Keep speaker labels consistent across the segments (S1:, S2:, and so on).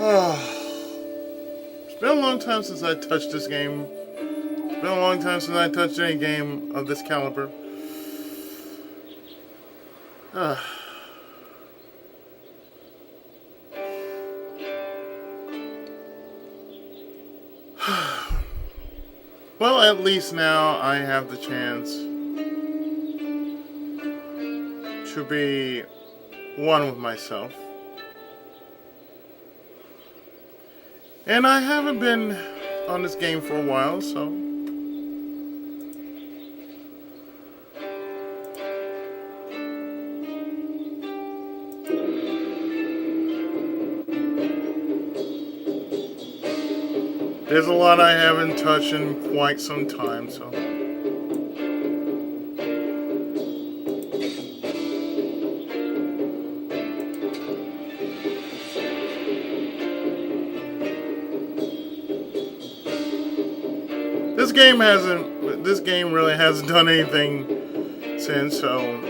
S1: It's been a long time since I touched this game. It's been a long time since I touched any game of this caliber. Well, at least now I have the chance to be one with myself. And I haven't been on this game for a while, so there's a lot I haven't touched in quite some time, so this game really hasn't done anything since, so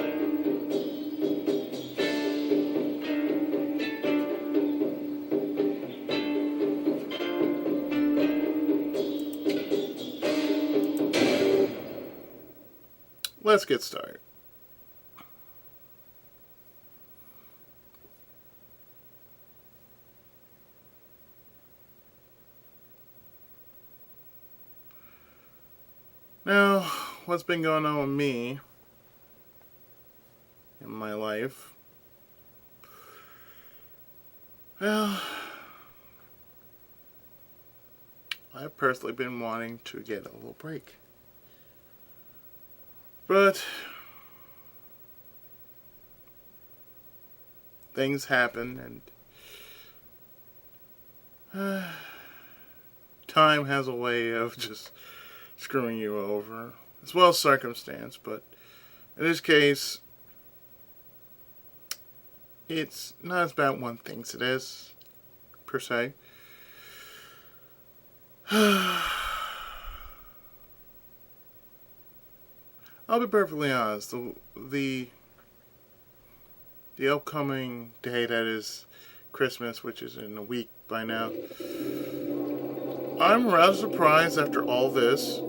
S1: let's get started. Now, what's been going on with me in my life? Well, I've personally been wanting to get a little break. But things happen, and time has a way of just screwing you over, as well as circumstance. But in this case, it's not as bad one thinks it is, per se. I'll be perfectly honest. The upcoming day that is Christmas, which is in a week by now, I'm rather surprised after all this.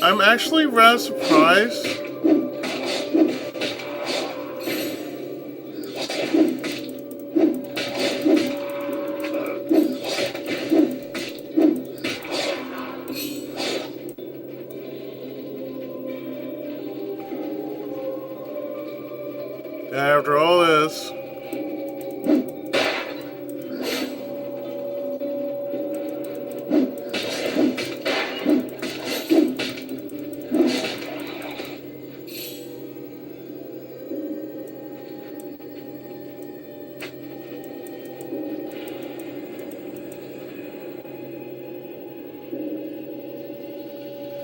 S1: I'm actually rather surprised that after all this,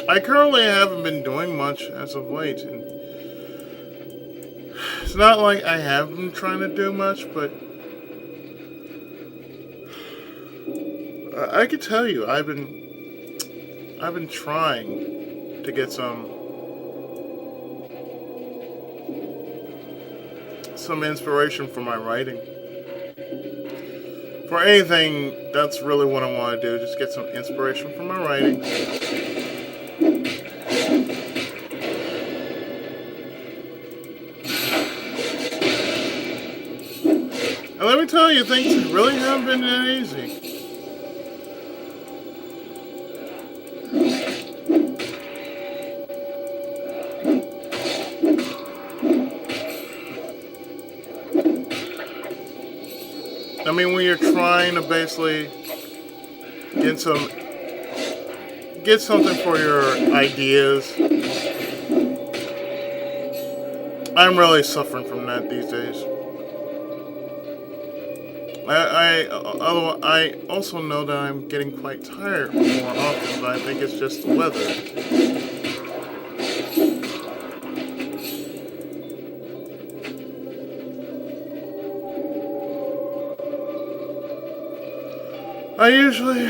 S1: I currently haven't been doing much as of late, and it's not like I have been trying to do much, but I could tell you I've been trying to get some inspiration for my writing. For anything, that's really what I want to do, just get some inspiration from my writing. And let me tell you, things really haven't been that easy. I mean, when you're trying to basically get something for your ideas, I'm really suffering from that these days. I also know that I'm getting quite tired more often, but I think it's just the weather. I usually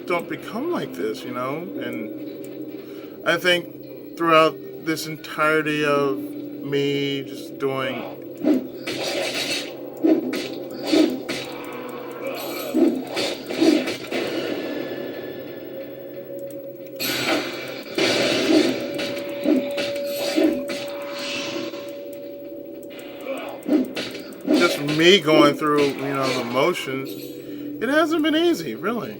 S1: don't become like this, and I think throughout this entirety of me just doing just me going through, the motions, it hasn't been easy, really.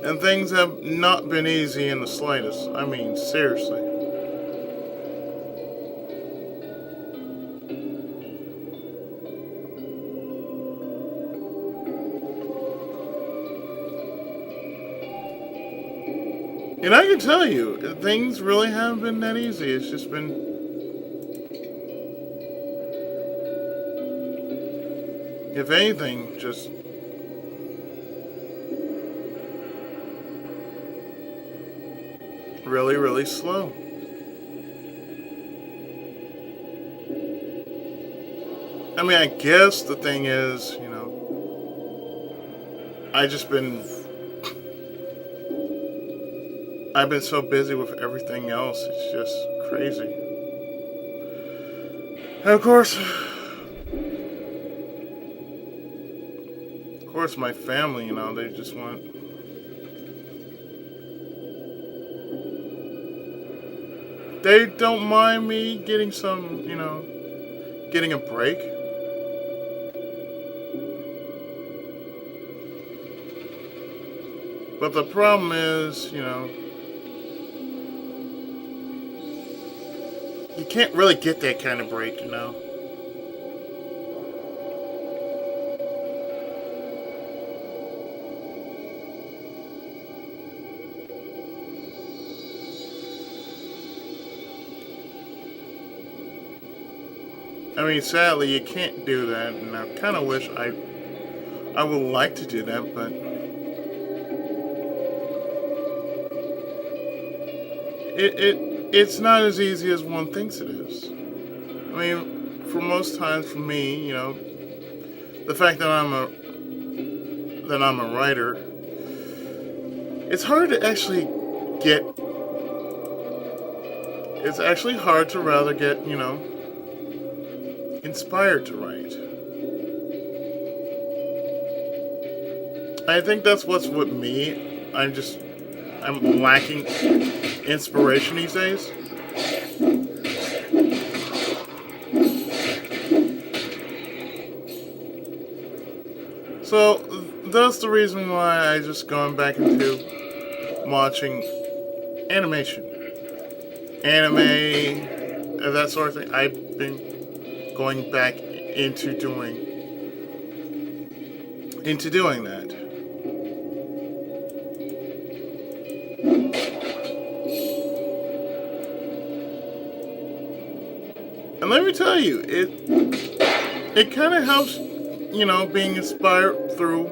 S1: And things have not been easy in the slightest. I mean, seriously. And I can tell you, things really haven't been that easy. It's just been, if anything, just really, really slow. I mean, I guess the thing is, I've been so busy with everything else, it's just crazy. And of course, my family, they just want, they don't mind me getting some, getting a break. But the problem is, you can't really get that kind of break, I mean, sadly, you can't do that, and I kind of wish I would like to do that, but it's not as easy as one thinks it is. I mean, for most times, for me, the fact that I'm a writer, it's hard to actually get. It's actually hard to rather get, inspired to write. I think that's what's with me. I'm lacking inspiration these days. So that's the reason why I just gone back into watching animation, anime, that sort of thing. I've been going back into doing that. And let me tell you, it kind of helps, being inspired through,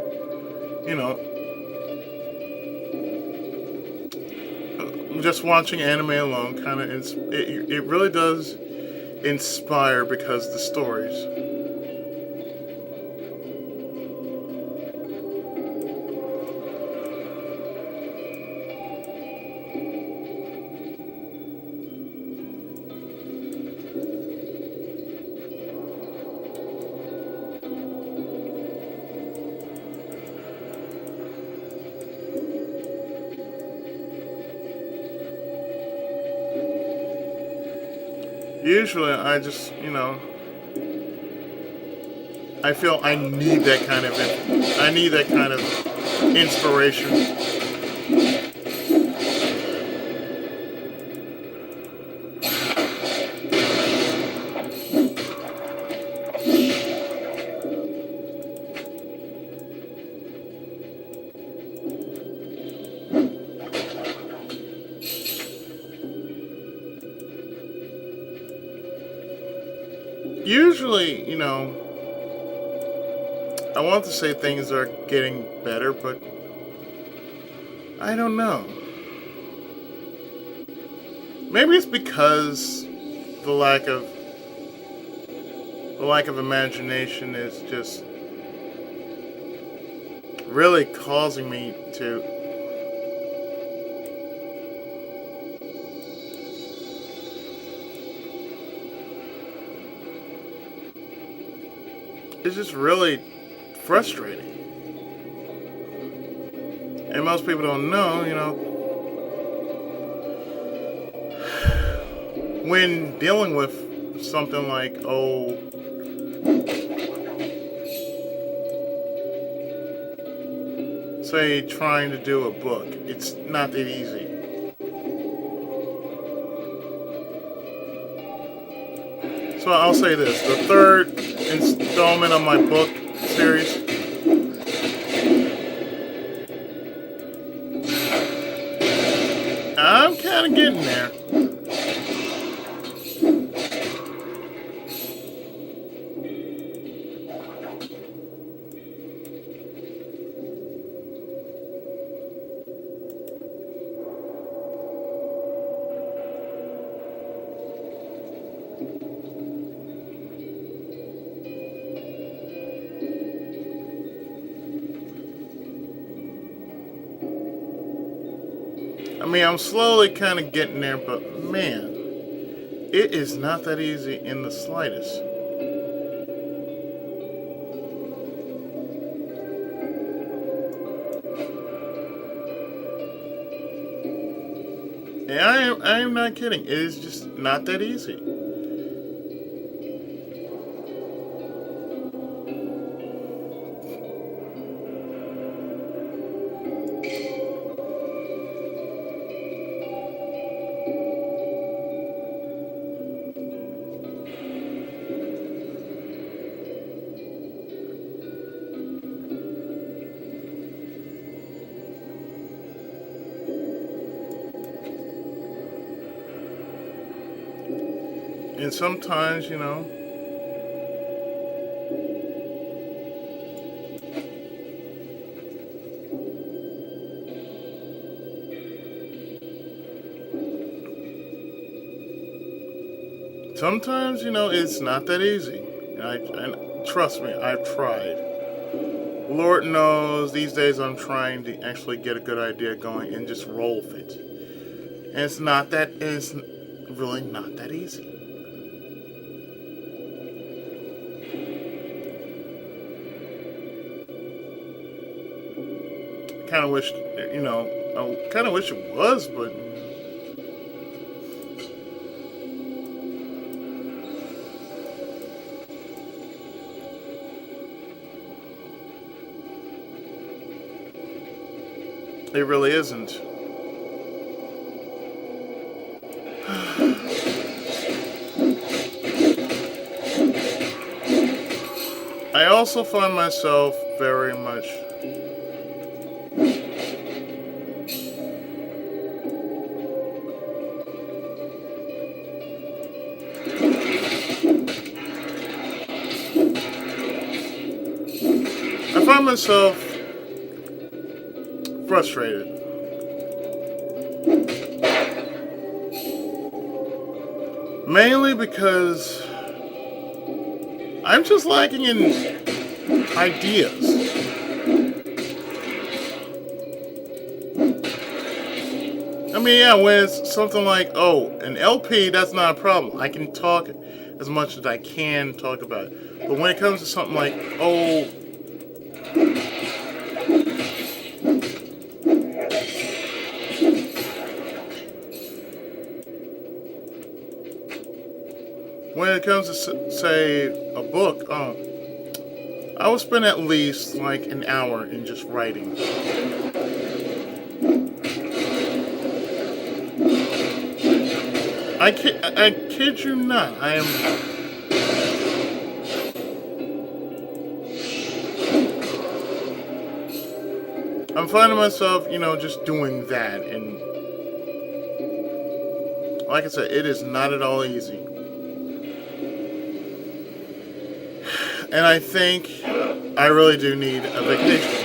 S1: just watching anime alone. Kind of, it really does inspire because of the stories. Usually, I just, I feel I need that kind of inspiration. usually, I want to say things are getting better, but I don't know. Maybe it's because the lack of the lack of imagination is just really causing me to. It's just really frustrating. And most people don't know, when dealing with something like, say, trying to do a book, it's not that easy. So I'll say this: the third installment of my book series, I'm kind of getting there. I mean, I'm slowly kind of getting there, but man, it is not that easy in the slightest. And I am not kidding. It is just not that easy. And sometimes, it's not that easy. And trust me, I've tried. Lord knows these days I'm trying to actually get a good idea going and just roll with it. And it's really not that easy. Kind of wish, I kind of wish it was, but it really isn't. I also find myself very much I find myself frustrated. Mainly because I'm just lacking in ideas. I mean, yeah, when it's something like, an LP, that's not a problem. I can talk as much as I can talk about it. But when it comes to something like, when it comes to, say, a book, I would spend at least like an hour in just writing. I kid you not. I'm finding myself, just doing that, and like I said, it is not at all easy. And I think I really do need a vacation.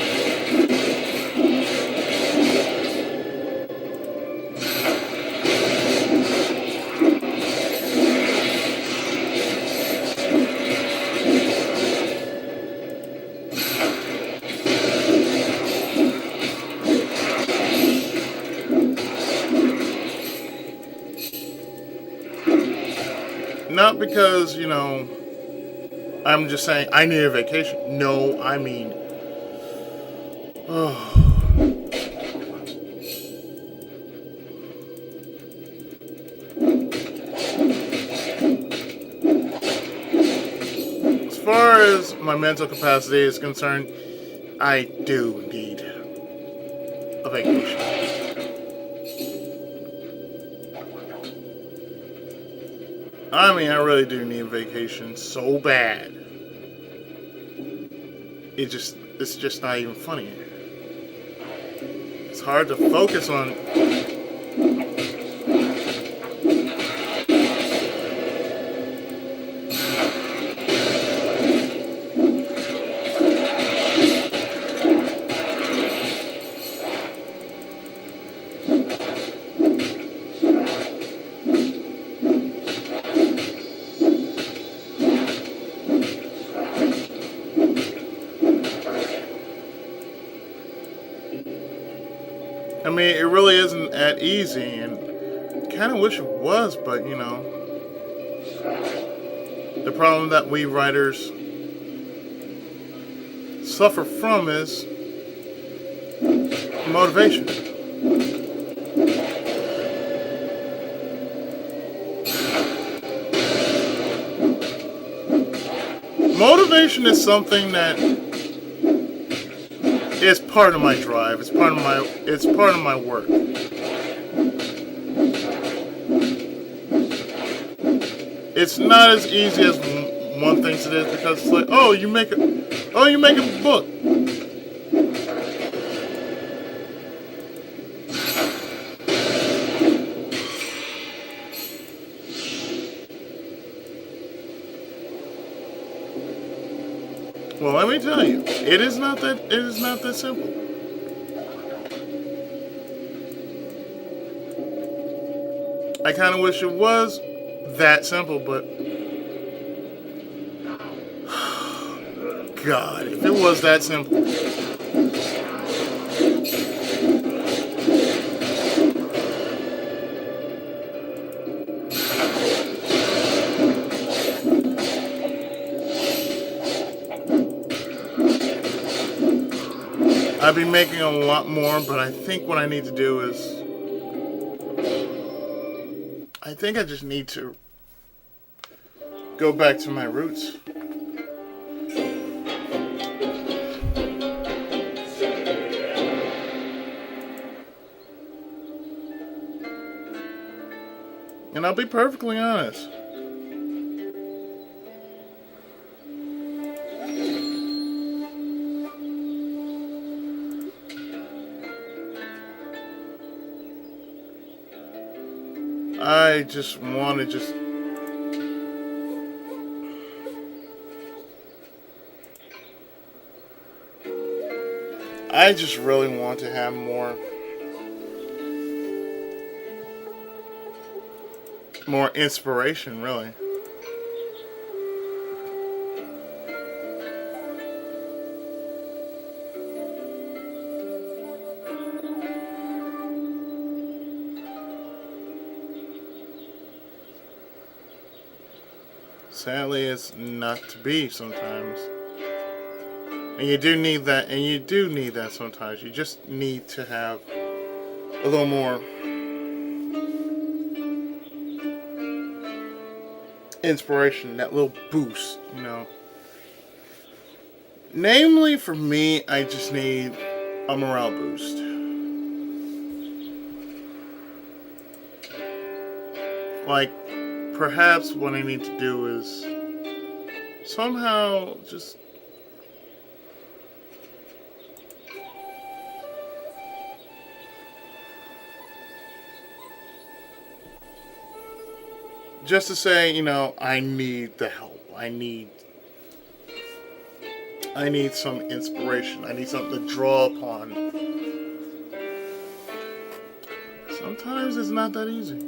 S1: Not because, I'm just saying I need a vacation. No, I mean, oh, as far as my mental capacity is concerned, I do need a vacation. I mean, I really do need a vacation so bad. It's just not even funny. It's hard to focus on. I mean, it really isn't that easy, and kind of wish it was, but the problem that we writers suffer from is motivation. Motivation is something that is part of my drive. It's part of my work. It's not as easy as one thinks it is, because it's like, you make a book. Well, let me tell you, it is not that simple. I kind of wish it was that simple, but God, if it was that simple. I'd be making a lot more, but I think what I need to do is, I think I just need to go back to my roots. And I'll be perfectly honest. I just want to I just really want to have more inspiration, really. Sadly, it's not to be sometimes. And you do need that sometimes. You just need to have a little more inspiration, that little boost. Namely, for me, I just need a morale boost. Like, perhaps what I need to do is somehow just to say, I need the help. I need I need some inspiration. I need something to draw upon. Sometimes it's not that easy.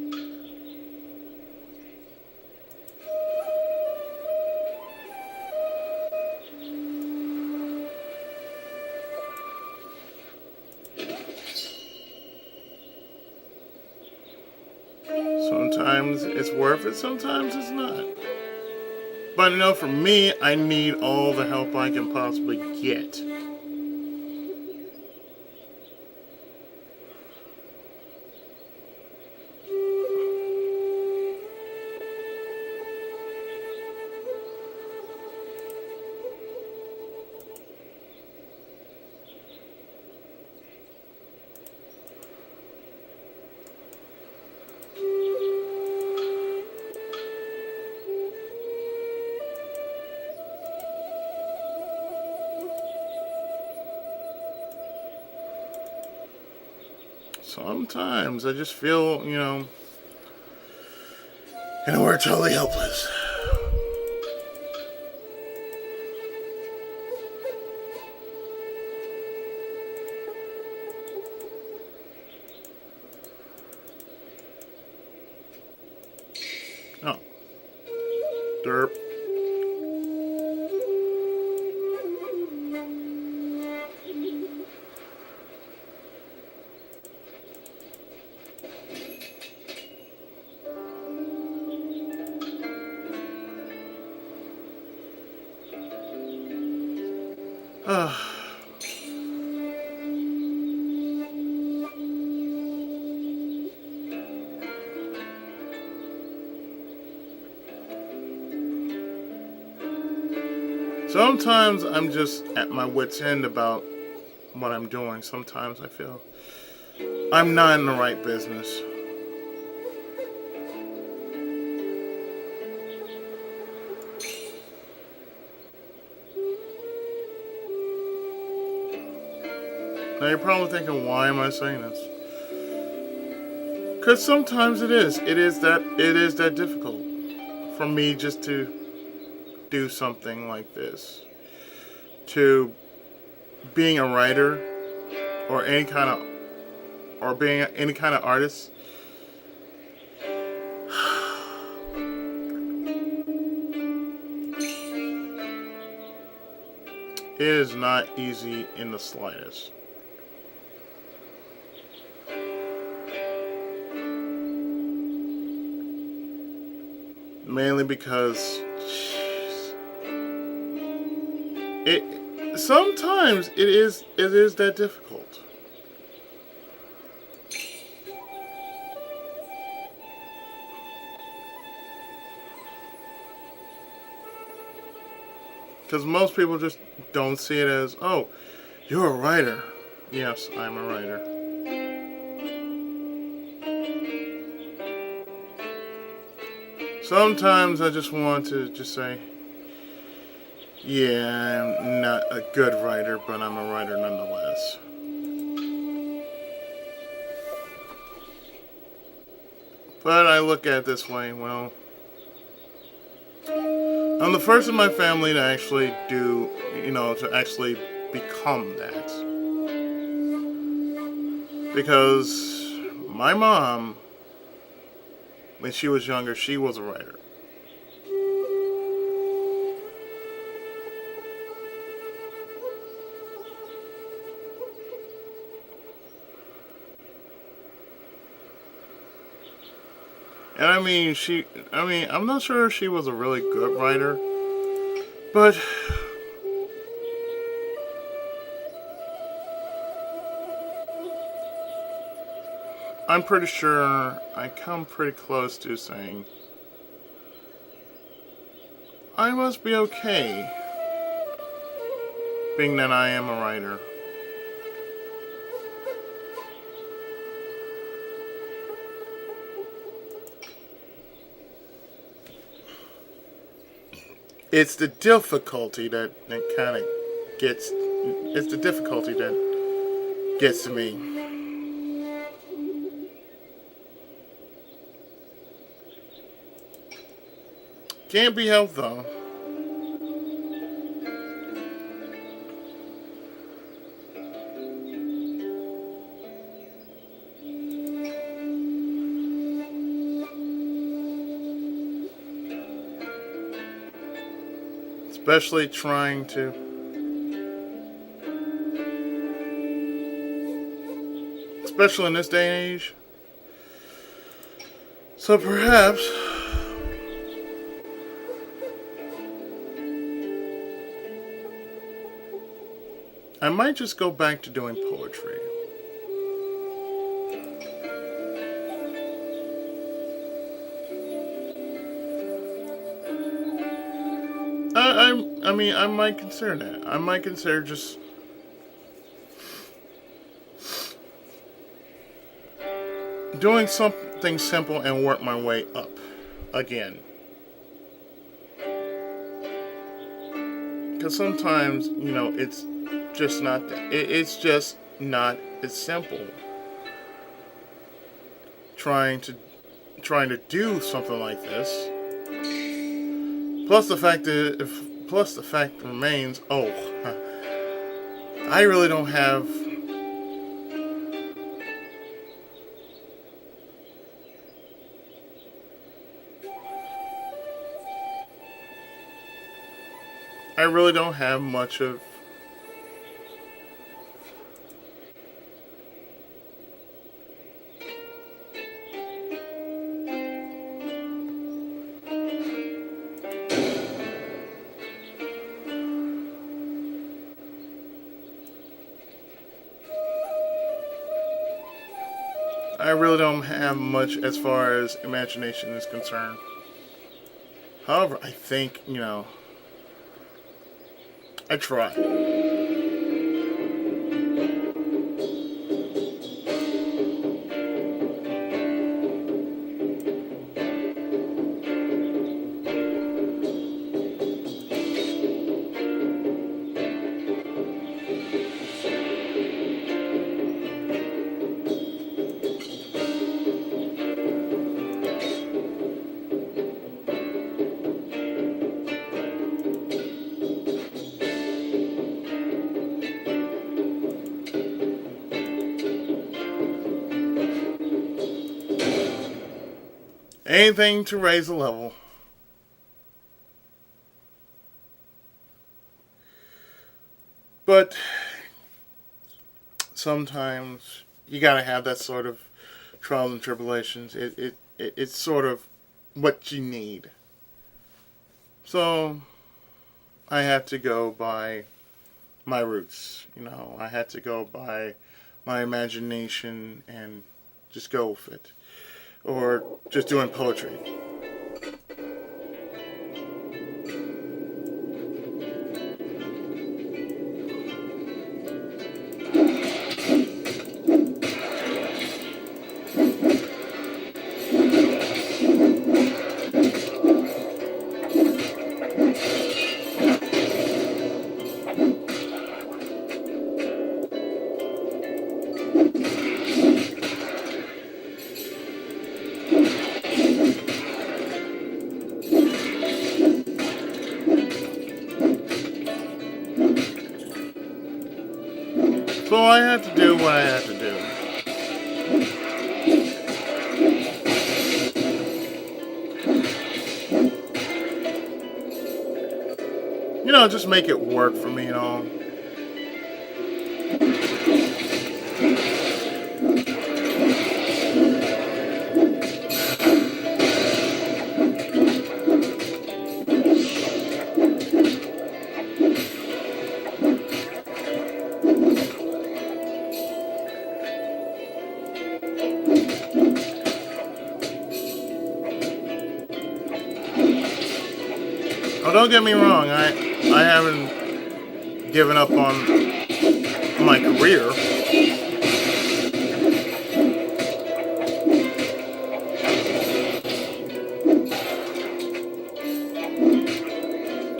S1: Sometimes it's worth it, sometimes it's not. But for me, I need all the help I can possibly get. Sometimes I just feel, we're totally helpless. Oh. Derp. Sometimes I'm just at my wit's end about what I'm doing. Sometimes I feel I'm not in the right business. Now you're probably thinking, why am I saying this? Because sometimes it is. It is that difficult for me just to do something like this. To being a writer or being any kind of artist. It is not easy in the slightest. Mainly because sometimes it is that difficult. Because most people just don't see it as, oh, you're a writer. Yes, I'm a writer. Sometimes I just want to just say, yeah, I'm not a good writer, but I'm a writer nonetheless. But I look at it this way, well, I'm the first in my family to actually to actually become that. Because my mom, when she was younger, she was a writer. And I'm not sure if she was a really good writer, but I'm pretty sure I come pretty close to saying I must be okay, being that I am a writer. It's the difficulty that kind of gets. It's the difficulty that gets to me. Can't be helped though. especially trying to, especially in this day and age. So perhaps I might just go back to doing poetry. I mean, I might consider that. I might consider just doing something simple and work my way up again. Because sometimes, it's just not. It's just not as simple. Trying to do something like this. Plus the fact remains. Oh, I really don't have. I really don't have much of. I really don't have much as far as imagination is concerned. However, I think, I try. Anything to raise the level. But sometimes you gotta have that sort of trials and tribulations. It's sort of what you need. So I have to go by my roots. I had to go by my imagination and just go with it. Or just doing poetry. So I had to do what I had to do. Just make it work for me and all. Oh, don't get me wrong. I haven't given up on my career.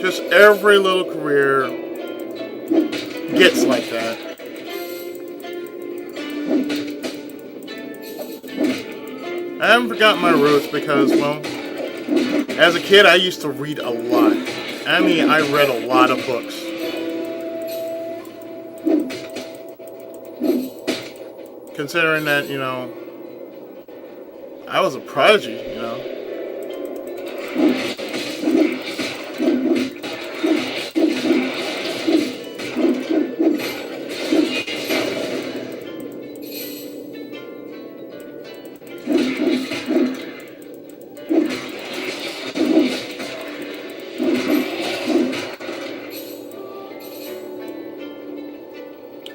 S1: Just every little career gets like that. I haven't forgotten my roots because, well, as a kid, I used to read a lot. I mean, I read a lot of books. Considering that, I was a prodigy,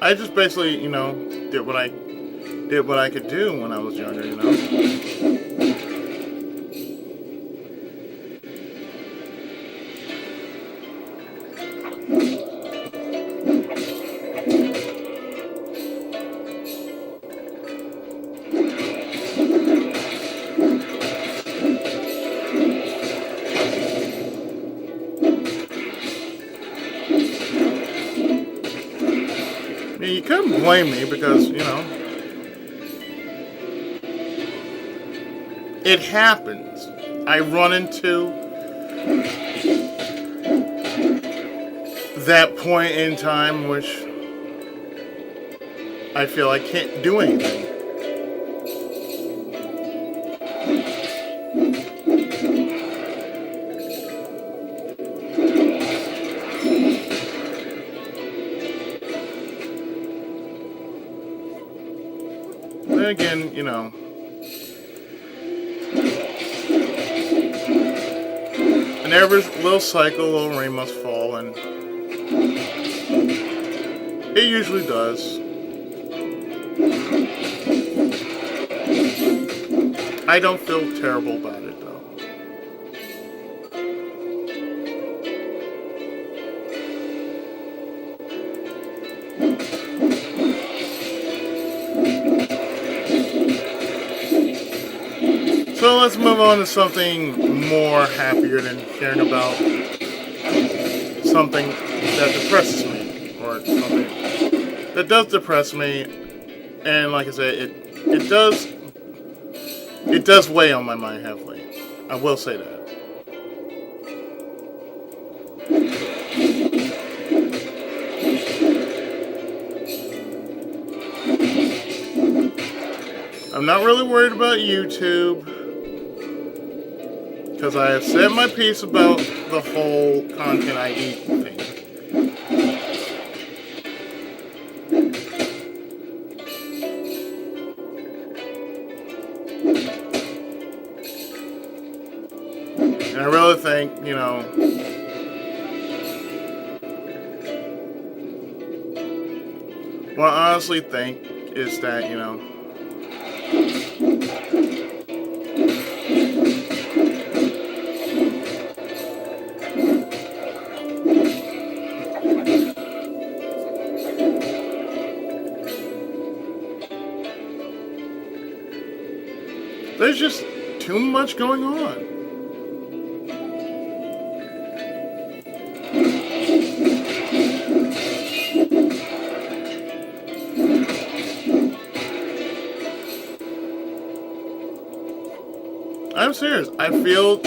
S1: I just basically, did what I could do when I was younger. I mean, you couldn't blame me because, it happens. I run into that point in time which I feel I can't do anything. Then again, in every little cycle, a little rain must fall, and it usually does. I don't feel terrible about it, though. So let's move on to something more happier than hearing about something that depresses me, or something that does depress me. And like I said, it does weigh on my mind heavily. I will say that. I'm not really worried about YouTube, because I have said my piece about the whole content ID thing. And I really think, what I honestly think is that, there's just too much going on. I'm serious. I feel,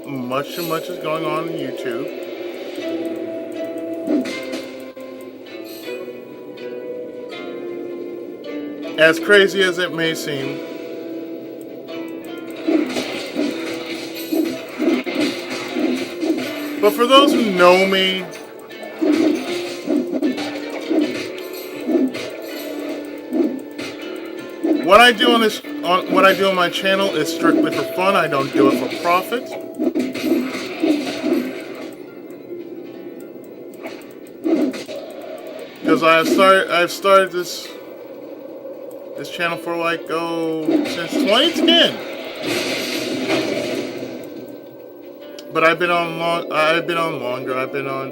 S1: much too much is going on YouTube. As crazy as it may seem. But for those who know me, what I do on my channel is strictly for fun. I don't do it for profit. Because I've started this channel for since 2010. But I've been on longer. I've been on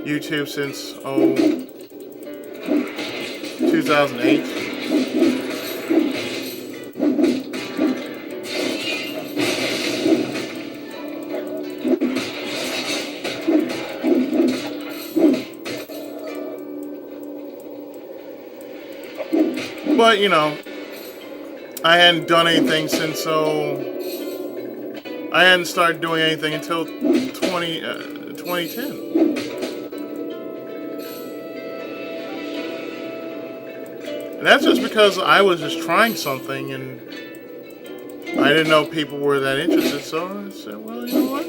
S1: YouTube since 2008. But I hadn't done anything since I hadn't started doing anything until 2010. And that's just because I was just trying something and I didn't know people were that interested, so I said, well, you know what?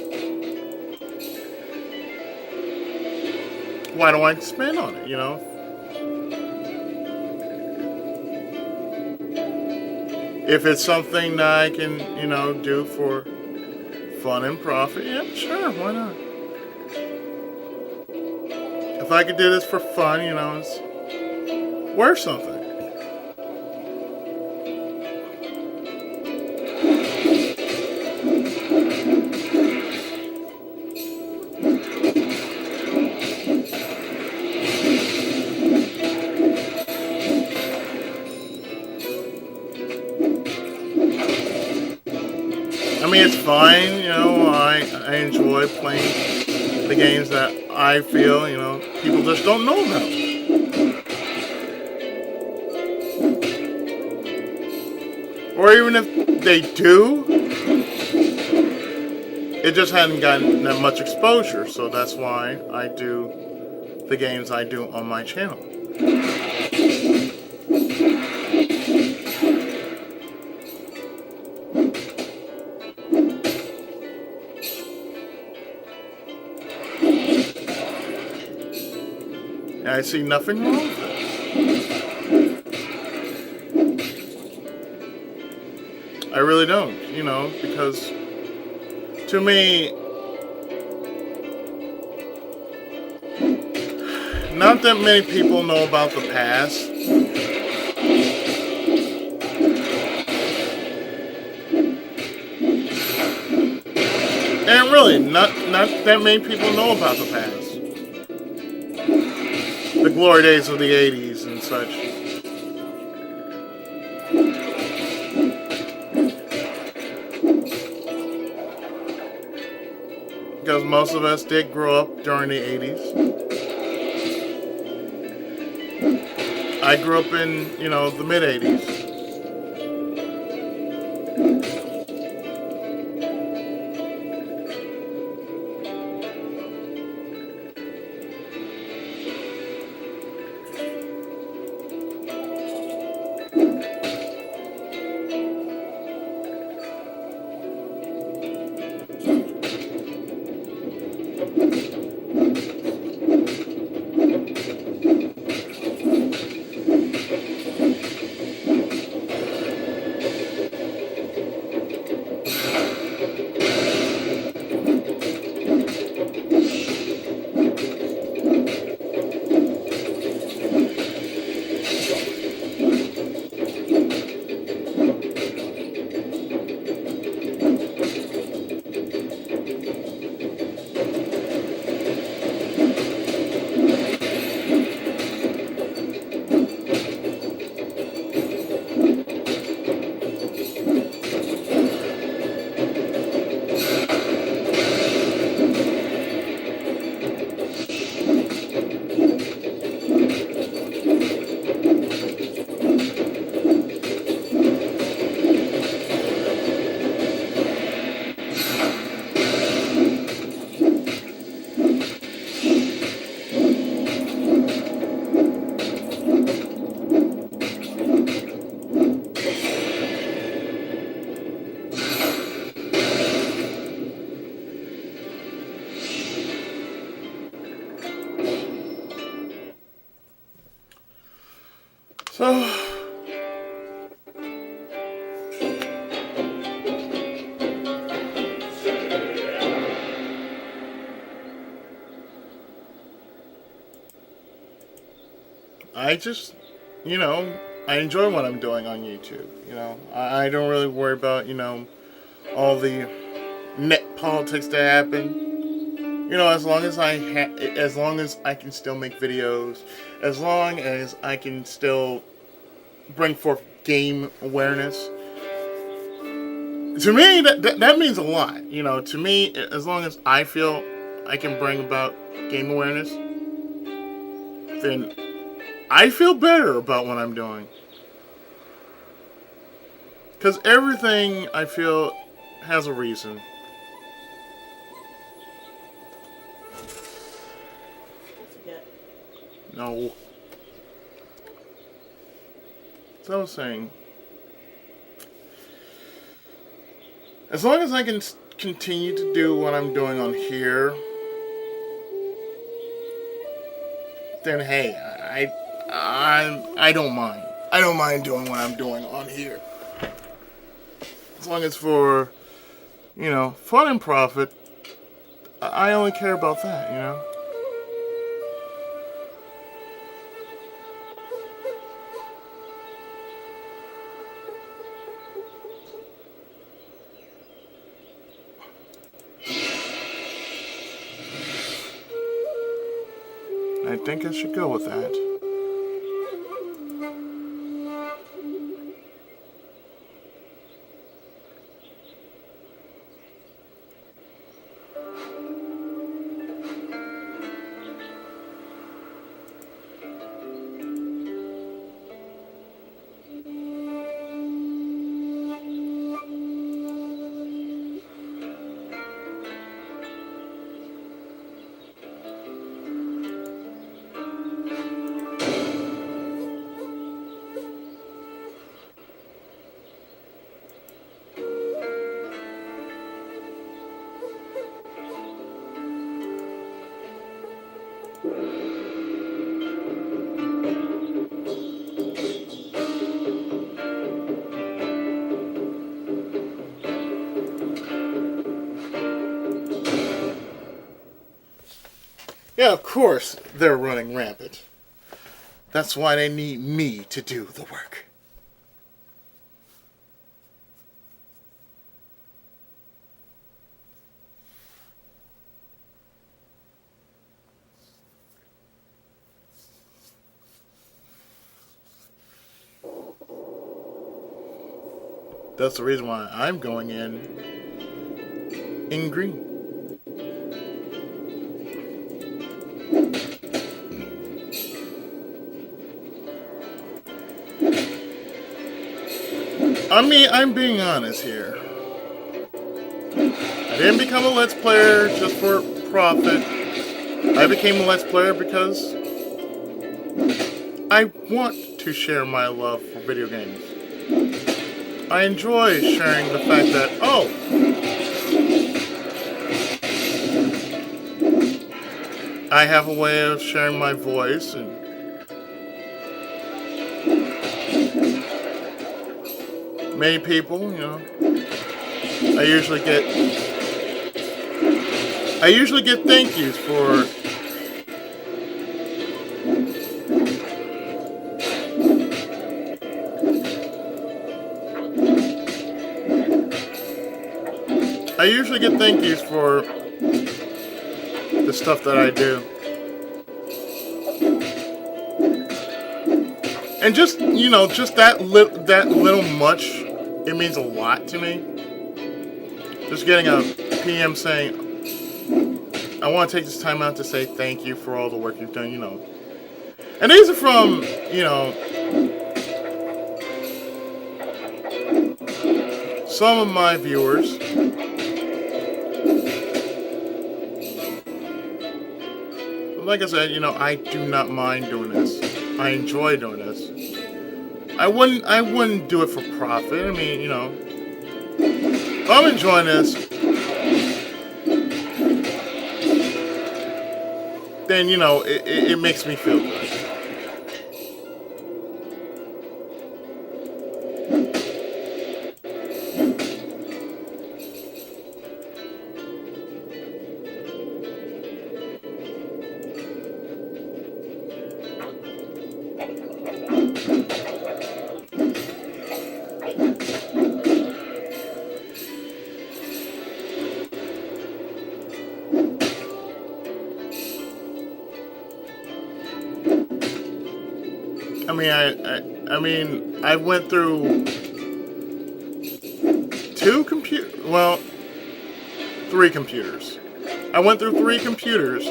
S1: Why don't I spend on it, If it's something that I can, do for fun and profit, yeah, sure, why not? If I could do this for fun, worth something. I mean, it's fine, you know, I enjoy playing the games that I feel, you know, people just don't know about. Or even if they do, it just hadn't gotten that much exposure, so that's why I do the games I do on my channel. And I see nothing wrong with it. I really don't, you know, because to me, not that many people know about the past. And really, not that many people know about the past. The glory days of the 80s and such. Because most of us did grow up during the 80s. I grew up in, you know, the mid-80s. So, I just, you know, I enjoy what I'm doing on YouTube. You know, I don't really worry about, you know, all the net politics that happen. You know, as long as as long as I can still make videos, as long as I can still bring forth game awareness. To me, that means a lot. You know, to me, as long as I feel I can bring about game awareness, then I feel better about what I'm doing. Because everything, I feel, has a reason. No. So I was saying, as long as I can continue to do what I'm doing on here, then hey, I don't mind. I don't mind doing what I'm doing on here. As long as for, you know, fun and profit, I only care about that, you know. think I should go with that. Yeah, of course they're running rampant. That's why they need me to do the work. That's the reason why I'm going in green. I mean, I'm being honest here. I didn't become a Let's Player just for profit. I became a Let's Player because I want to share my love for video games. I enjoy sharing the fact that, oh, I have a way of sharing my voice, and many people, you know, I usually get thank yous for the stuff that I do. And just, you know, just that little much, it means a lot to me. Just getting a PM saying, I want to take this time out to say thank you for all the work you've done, you know. And these are from, you know, some of my viewers. Like I said, you know, I do not mind doing this. I enjoy doing this. I wouldn't do it for profit. I mean, you know, if I'm enjoying this, then, you know, it makes me feel good. I went through three computers. I went through three computers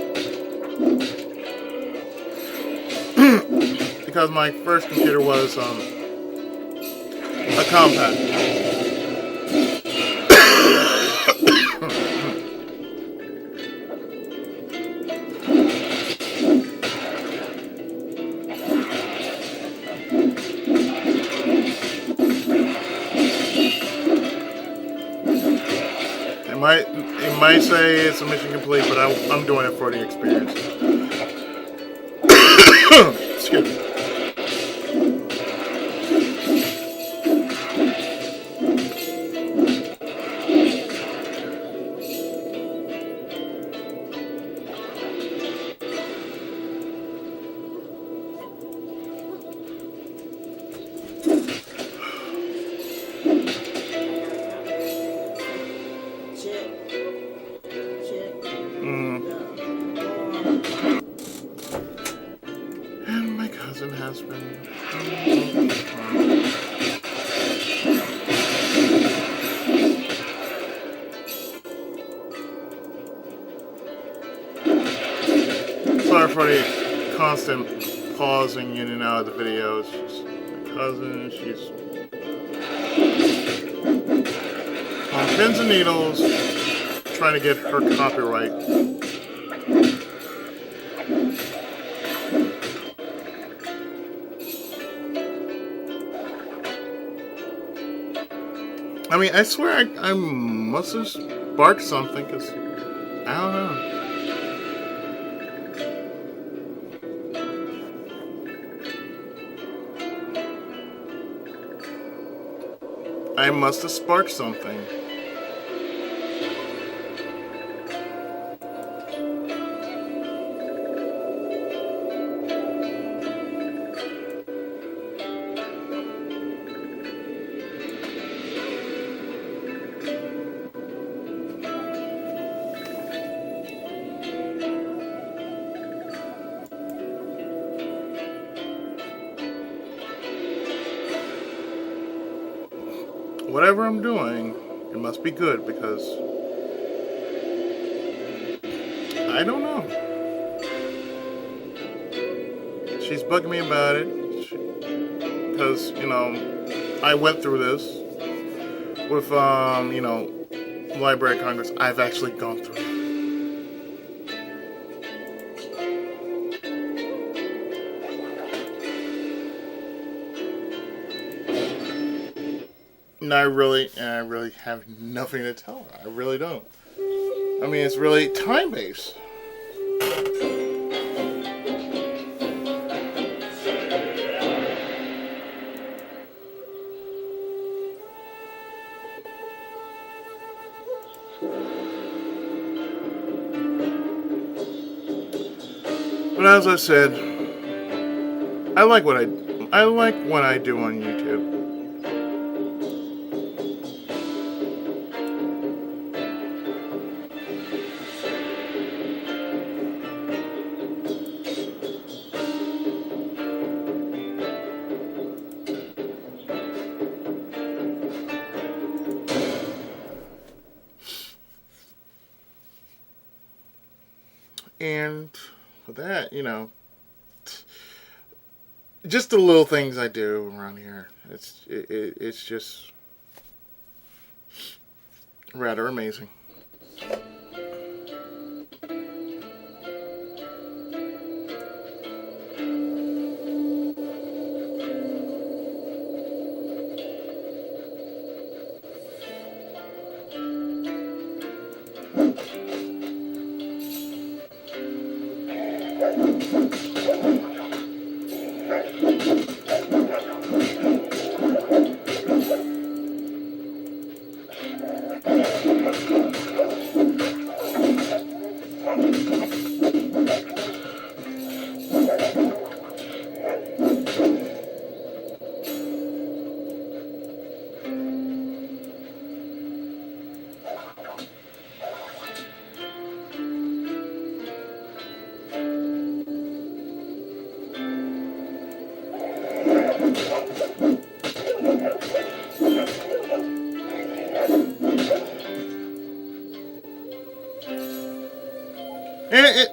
S1: because my first computer was a compact. It might say it's a mission complete, but I'm doing it for the experience. Excuse me. for the constant pausing in and out of the videos. She's my cousin. She's on pins and needles trying to get her copyright. I mean, I swear I must have sparked something, because I don't know. I must have sparked something. Whatever I'm doing, it must be good, because I don't know. She's bugging me about it, because, you know, I went through this with, you know, Library of Congress. I've actually gone through it. And I really have nothing to tell her. I really don't. I mean, it's really time-based. But as I said, I like what I do on YouTube. And for that, you know, just the little things I do around here, it's just rather amazing.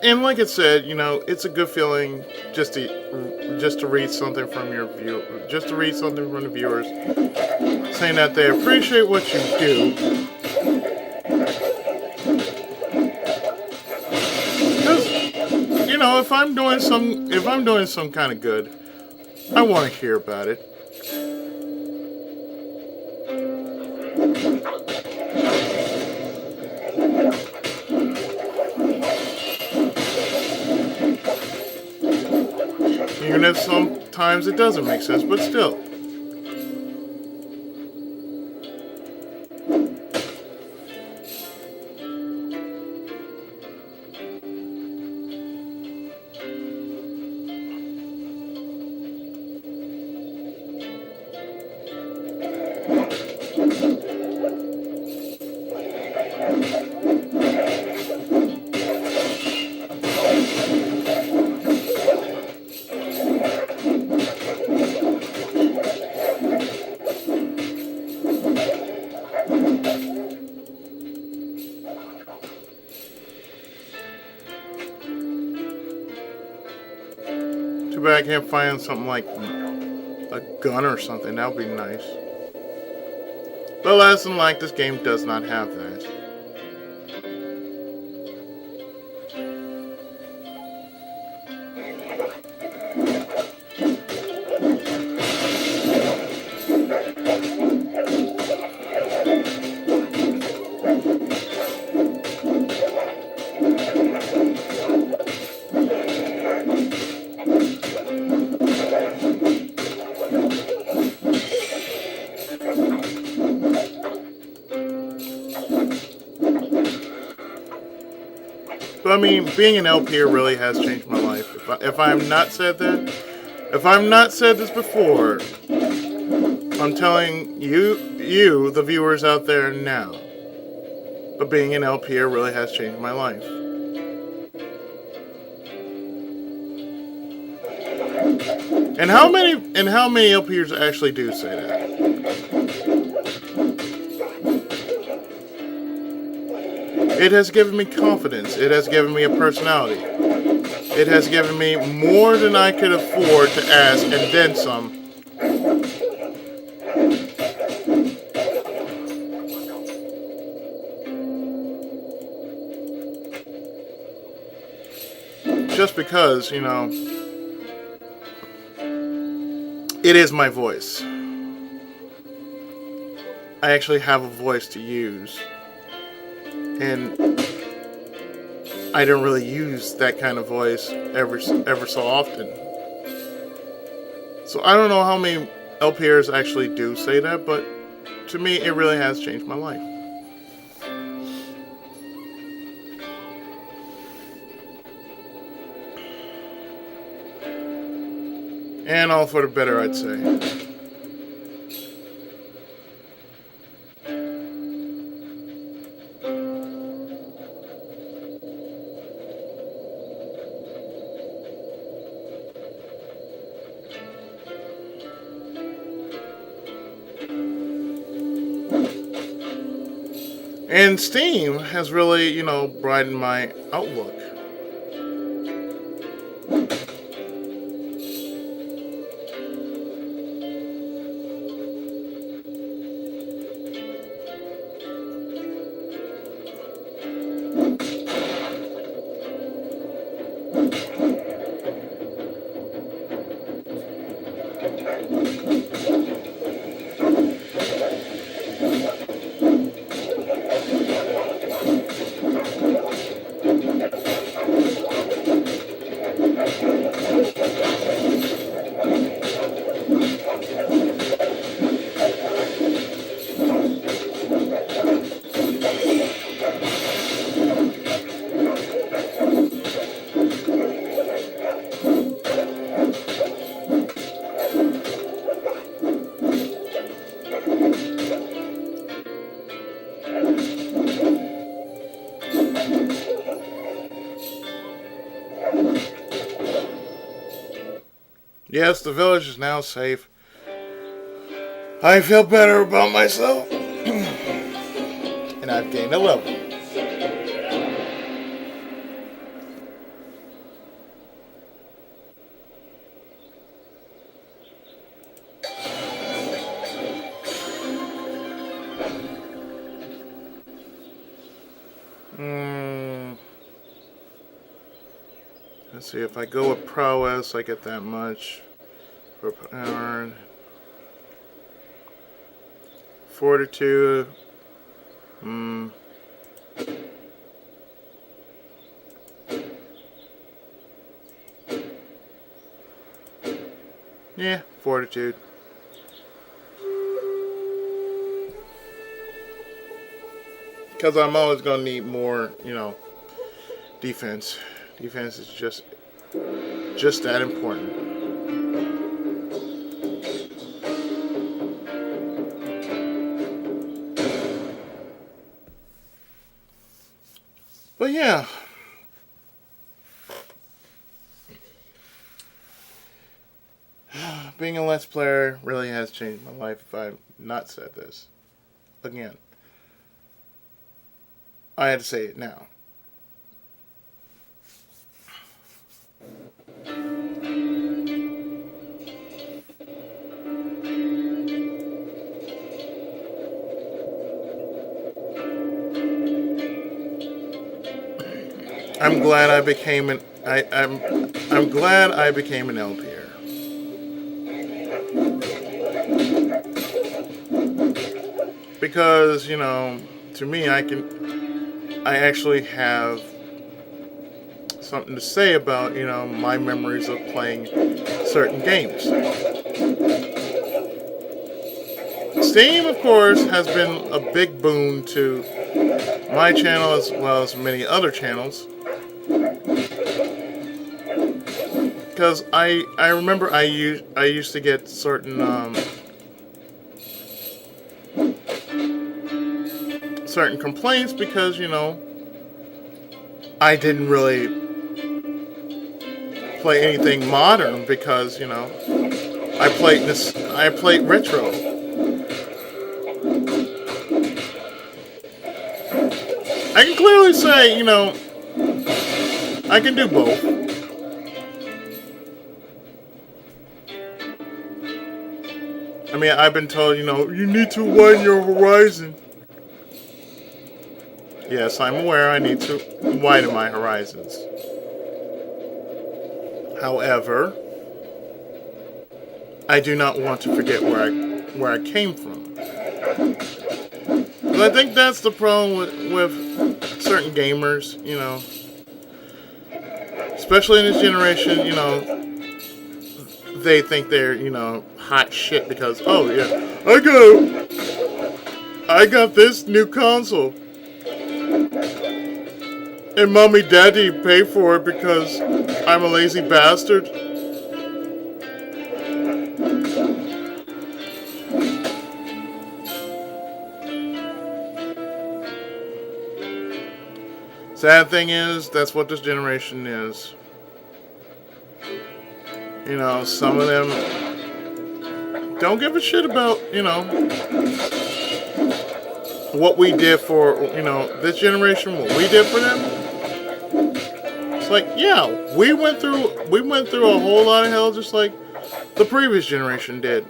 S1: And like it said, you know, it's a good feeling just to read something from your just to read something from the viewers, saying that they appreciate what you do. Because, you know, if I'm doing some kind of good, I want to hear about it. Even if sometimes it doesn't make sense, but still. back and find something like a gun or something. That would be nice. But less than like, this game does not have that. But I mean, being an LPer really has changed my life. If I'm not said that, if I'm not said this before, I'm telling you, the viewers out there now. But being an LPer really has changed my life. And how many LPers actually do say that? It has given me confidence. It has given me a personality. It has given me more than I could afford to ask, and then some. Just because, you know, it is my voice. I actually have a voice to use. And I don't really use that kind of voice ever so often. So I don't know how many LPers actually do say that, but to me, it really has changed my life. And all for the better, I'd say. And Steam has really, you know, brightened my outlook. Yes, the village is now safe. I feel better about myself. And I've gained a level. Let's see, if I go with prowess, I get that much. For power. Fortitude. Yeah, fortitude. Because I'm always going to need more, you know, defense. Defense is just that important. But yeah. Being a Let's Player really has changed my life if I've not said this. Again. I had to say it now. I'm glad I became an I'm glad I became an LPer because to me I actually have something to say about my memories of playing certain games. Steam, of course, has been a big boon to my channel as well as many other channels. Because I remember I used to get certain certain complaints because I didn't really play anything modern because I played retro. I can clearly say I can do both. I mean, I've been told, you need to widen your horizon. Yes, I'm aware I need to widen my horizons. However, I do not want to forget where I came from. But I think that's the problem with certain gamers, especially in this generation, they think they're, hot shit because, oh yeah, I got this new console. And mommy, daddy pay for it because I'm a lazy bastard. Sad thing is, that's what this generation is. Some of them don't give a shit about, what we did for, this generation, what we did for them. It's like, yeah, we went through a whole lot of hell just like the previous generation did.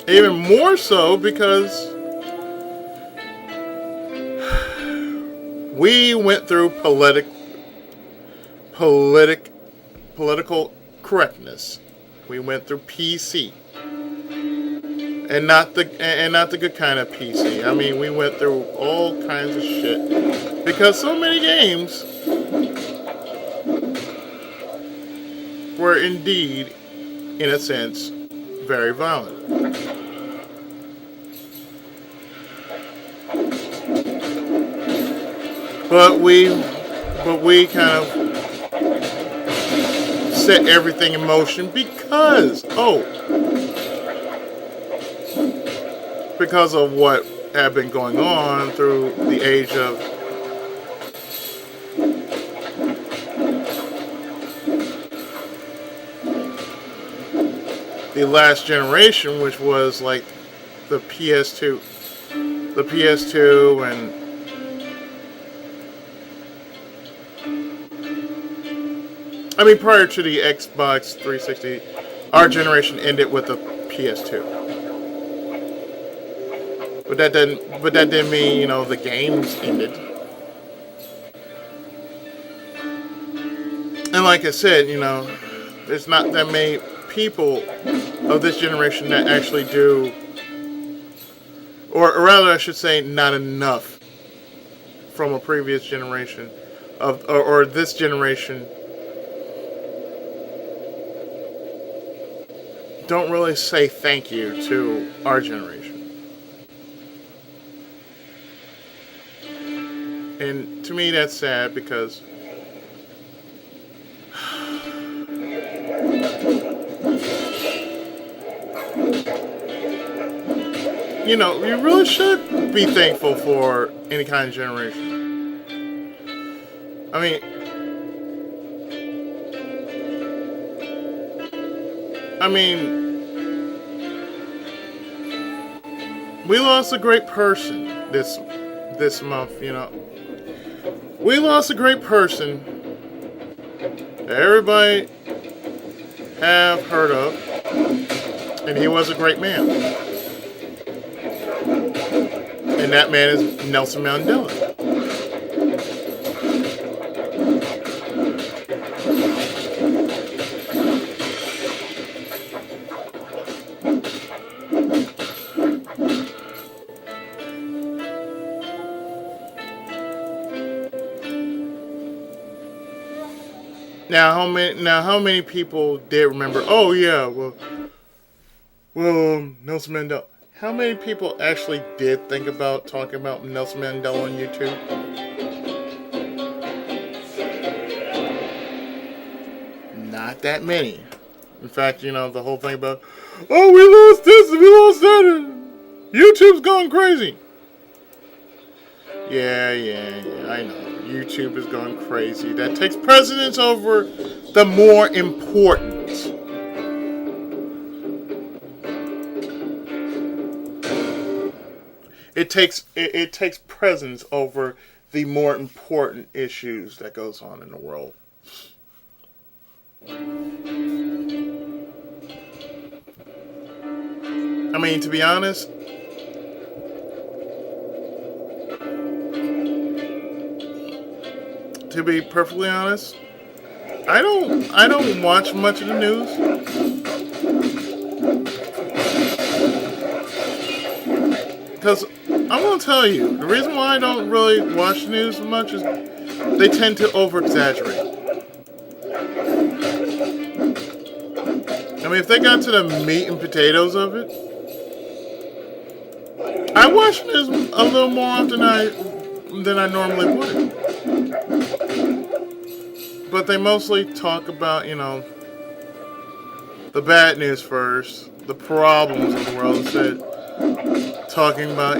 S1: Even more so because we went through political correctness. We went through PC. And not the good kind of PC. I mean, we went through all kinds of shit because so many games were indeed, in a sense, very violent. But we kind of set everything in motion because of what had been going on through the age of the last generation, which was like the PS2 and I mean prior to the Xbox 360, our generation ended with the PS2. But that didn't mean, the games ended. And like I said, there's not that many people of this generation that actually do, or rather I should say not enough from a previous generation or this generation don't really say thank you to our generation. And to me, that's sad because you really should be thankful for any kind of generation. I mean, we lost a great person this month, We lost a great person that everybody have heard of, and he was a great man. And that man is Nelson Mandela. how many people did remember? Oh yeah, Nelson Mandela. How many people actually did think about talking about Nelson Mandela on YouTube? Not that many. In fact, the whole thing about, oh, we lost this and we lost that, and YouTube's going crazy. Yeah, I know. YouTube is going crazy. That takes precedence over the more important. It takes precedence over the more important issues that goes on in the world. I mean, to be honest, to be perfectly honest, I don't watch much of the news. Because I'm gonna tell you, the reason why I don't really watch the news much is they tend to over exaggerate. I mean, if they got to the meat and potatoes of it, I watch news a little more often than I normally would. But they mostly talk about, the bad news first, the problems of the world, instead talking about,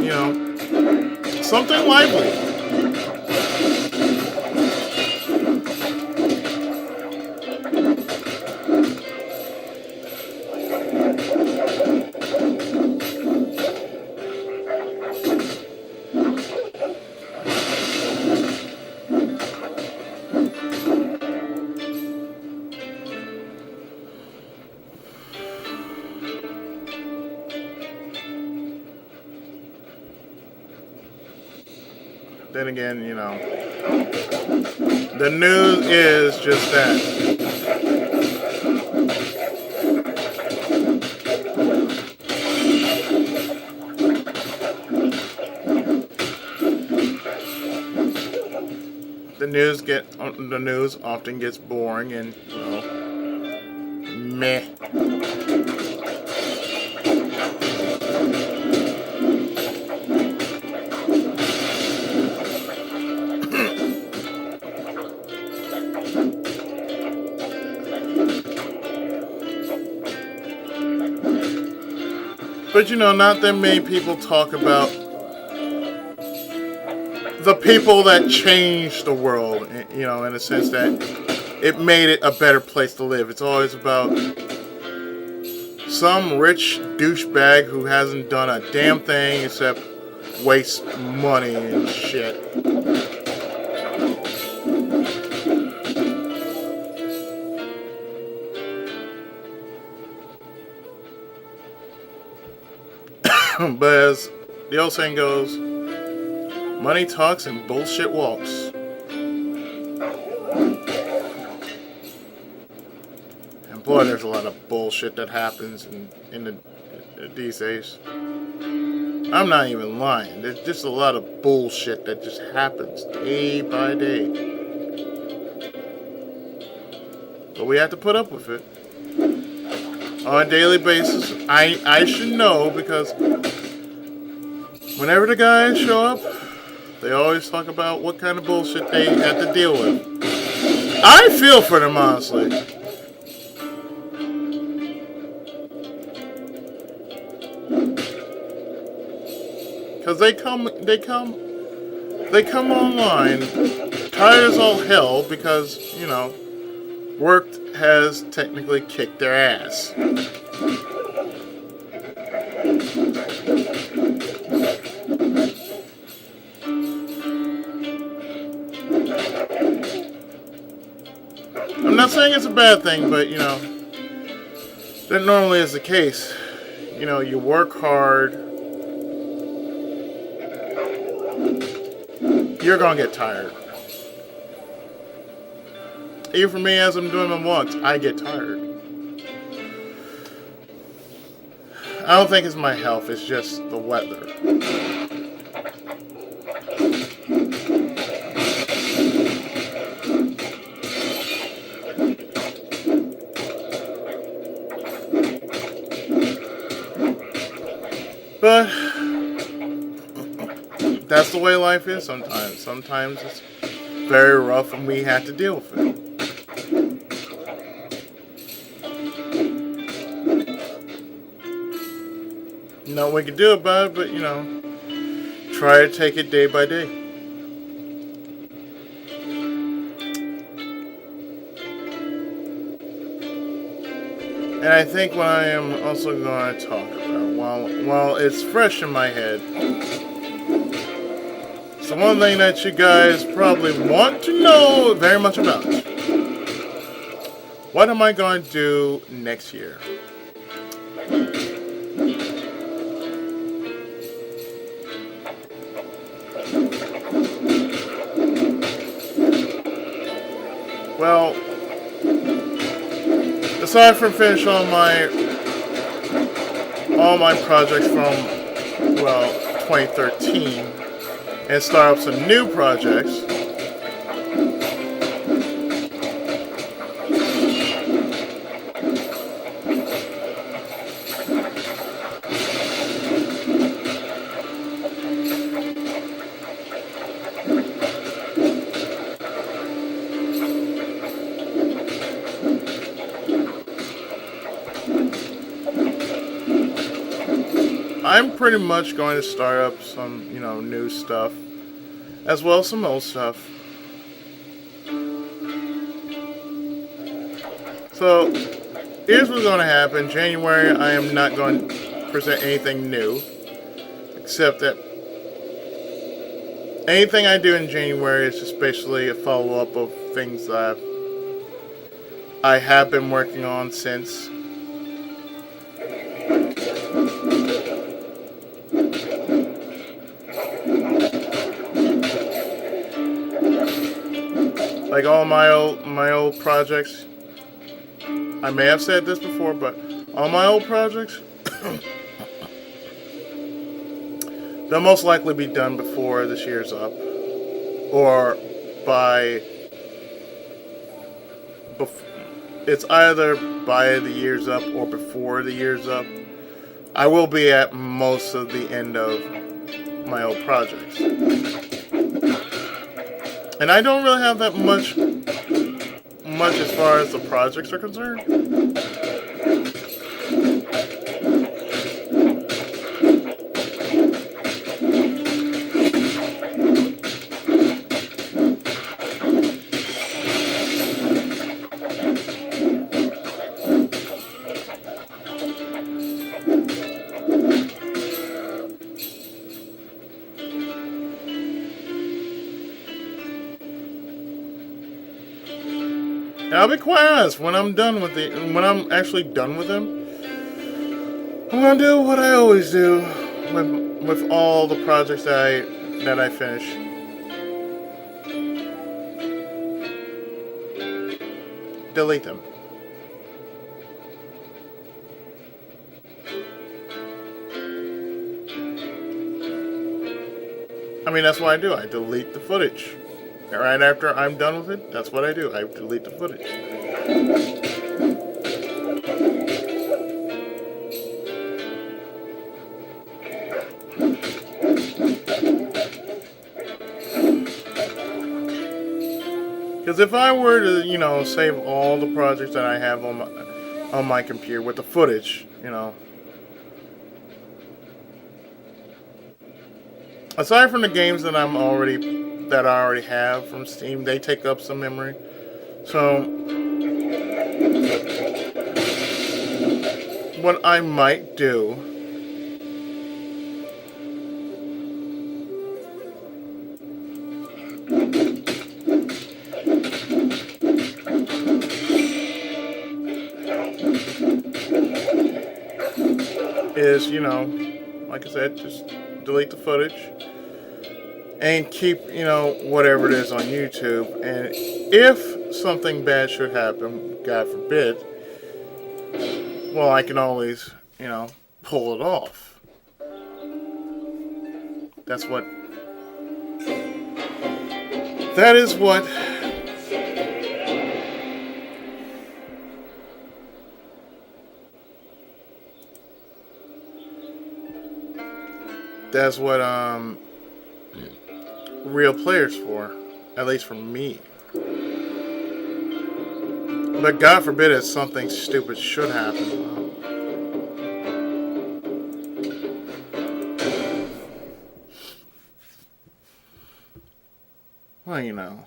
S1: something lively. Then again, the news is just that. The news often gets boring and meh. But not that many people talk about the people that changed the world, in a sense that it made it a better place to live. It's always about some rich douchebag who hasn't done a damn thing except waste money and shit. But as the old saying goes, money talks and bullshit walks. And boy, there's a lot of bullshit that happens in these days. I'm not even lying. There's just a lot of bullshit that just happens day by day. But we have to put up with it. On a daily basis. I should know, because whenever the guys show up, they always talk about what kind of bullshit they have to deal with. I feel for them, honestly. Because they come online tired as all hell because, work has technically kicked their ass. I'm not saying it's a bad thing, but, that normally is the case. You work hard, you're gonna get tired. Even for me, as I'm doing my walks, I get tired. I don't think it's my health, it's just the weather. But that's the way life is sometimes. Sometimes it's very rough and we have to deal with it. Nothing we can do about it, but try to take it day by day. And I think what I am also going to talk about, while it's fresh in my head, so one thing that you guys probably want to know very much about. What am I going to do next year? Well, aside from finish all my projects from 2013 and start up some new projects, I'm pretty much going to start up some, new stuff, as well as some old stuff. So, here's what's going to happen. January, I am not going to present anything new, except that anything I do in January is just basically a follow-up of things that I have been working on since. Like all my old projects, I may have said this before, but all my old projects, they'll most likely be done before this year's up, or it's either by the year's up or before the year's up. I will be at most of the end of my old projects. And I don't really have that much as far as the projects are concerned. And I'll be quite honest, when I'm actually done with them, I'm gonna do what I always do with all the projects that I finish. Delete them. I mean, that's what I do. I delete the footage. Right after I'm done with it, that's what I do. I delete the footage. Because if I were to, save all the projects that I have on my computer with the footage, aside from the games that I already have from Steam, they take up some memory. So what I might do is, like I said, just delete the footage and keep, whatever it is on YouTube. And if something bad should happen, God forbid, well, I can always, pull it off. That is what That's what real players for, at least for me. But God forbid if something stupid should happen. Well, you know,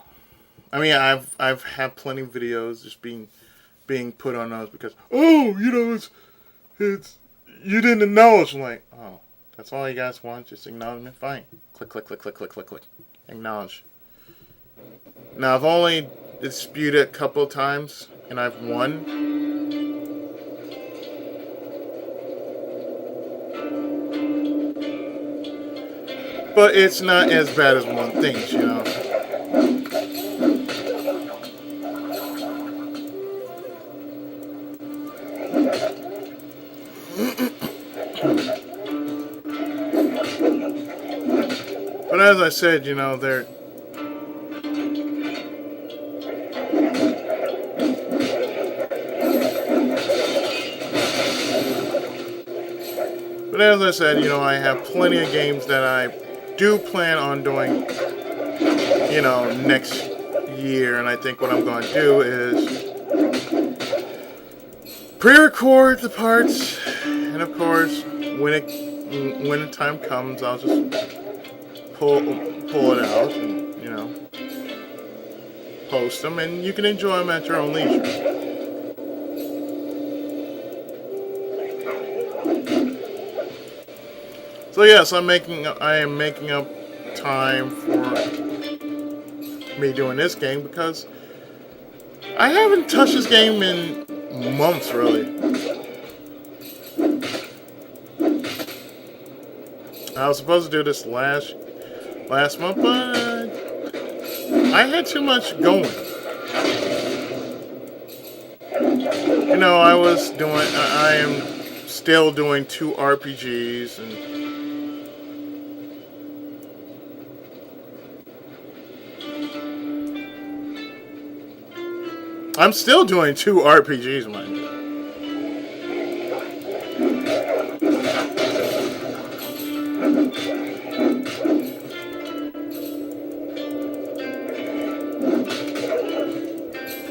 S1: I mean, I've had plenty of videos just being put on those because it's you didn't acknowledge. I'm like, oh, that's all you guys want, just acknowledgement. Fine, click click click click click click click, acknowledge. Now I've only disputed a couple of times and I've won. But it's not as bad as one thinks, you know. But as I said, you know, they're But as I said, you know, I have plenty of games that I do plan on doing, you know, next year. And I think what I'm going to do is pre-record the parts. And of course, when the time comes, I'll just pull it out and, you know, post them. And you can enjoy them at your own leisure. So yes, I am making up time for me doing this game because I haven't touched this game in months, really. I was supposed to do this last month, but I had too much going. You know, I am still doing 2 RPGs and I'm still doing 2 RPGs, mind you.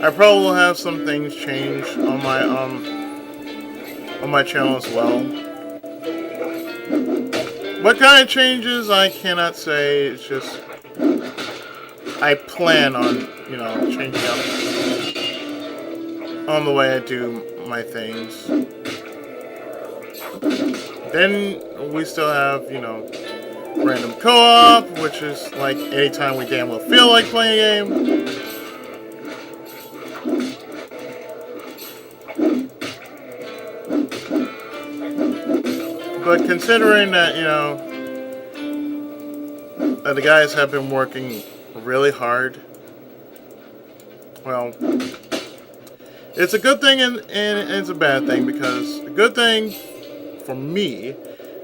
S1: I probably will have some things change on my channel as well. What kind of changes I cannot say. It's just I plan on, you know, changing up on the way I do my things. Then we still have, you know, random co-op, which is like anytime we damn well feel like playing a game. But considering that, you know, that the guys have been working really hard, well, it's a good thing and it's a bad thing, because the good thing for me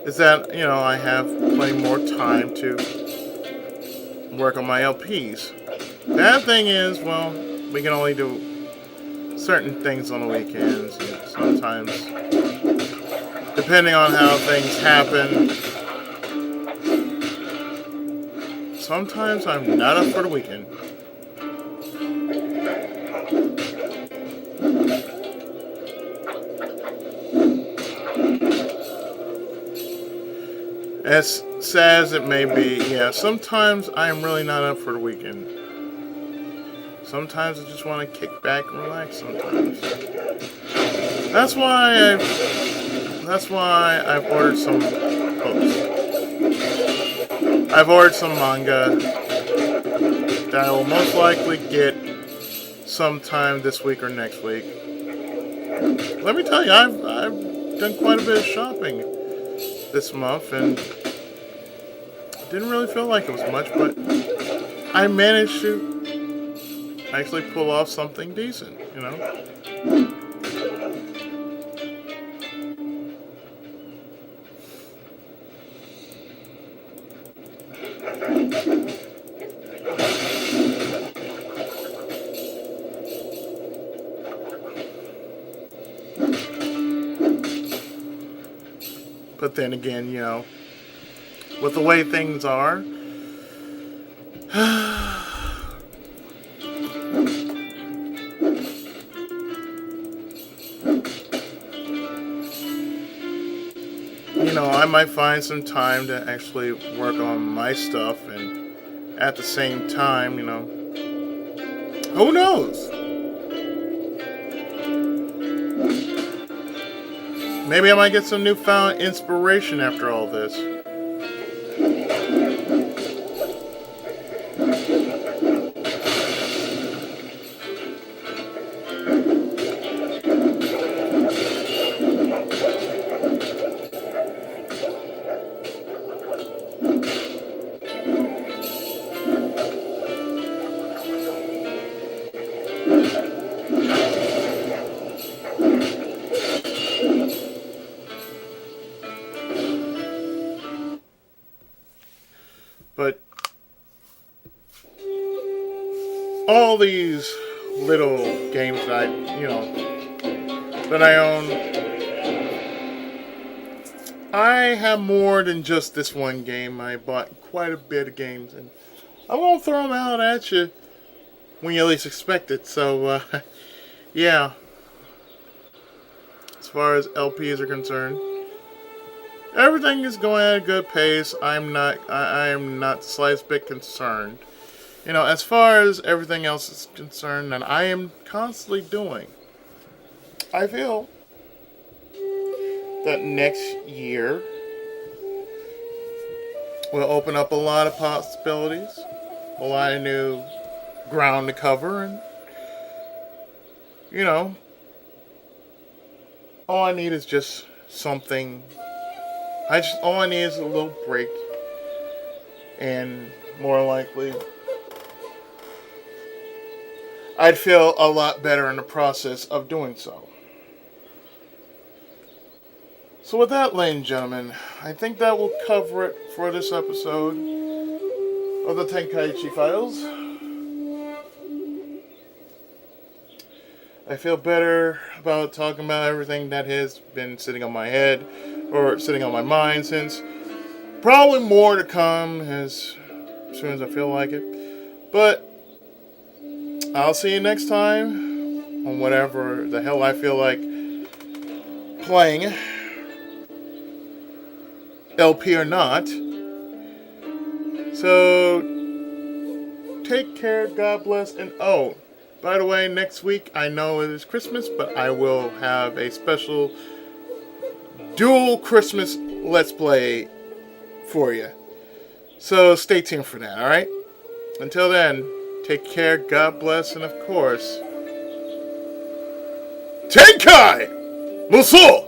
S1: is that, you know, I have plenty more time to work on my LPs. Bad thing is, well, we can only do certain things on the weekends, and sometimes, depending on how things happen, sometimes I'm not up for the weekend. As sad as it may be, yeah, sometimes I am really not up for the weekend. Sometimes I just want to kick back and relax sometimes. That's why I've ordered some books. I've ordered some manga that I will most likely get sometime this week or next week. Let me tell you, I've done quite a bit of shopping this month, and didn't really feel like it was much, but I managed to actually pull off something decent, you know. But then again, you know, with the way things are. I might find some time to actually work on my stuff, and at the same time, who knows? Maybe I might get some newfound inspiration after all this. But all these little games that I own, I have more than just this one game. I bought quite a bit of games, and I won't throw them out at you when you least expect it. So, yeah. As far as LPs are concerned, everything is going at a good pace. I am not the slightest bit concerned. As far as everything else is concerned, that I am constantly doing, I feel that next year will open up a lot of possibilities, a lot of new ground to cover, and all I need is just something. All I need is a little break, and more likely, I'd feel a lot better in the process of doing so. So with that, ladies and gentlemen, I think that will cover it for this episode of the Tenkaichi Files. I feel better about talking about everything that has been sitting on my head or sitting on my mind since. Probably more to come as soon as I feel like it. But I'll see you next time on whatever the hell I feel like playing, LP or not. So take care, God bless, and by the way, next week, I know it is Christmas, but I will have a special dual Christmas Let's Play for you. So stay tuned for that, alright? Until then, take care, God bless, and of course, Tenkai! Muso!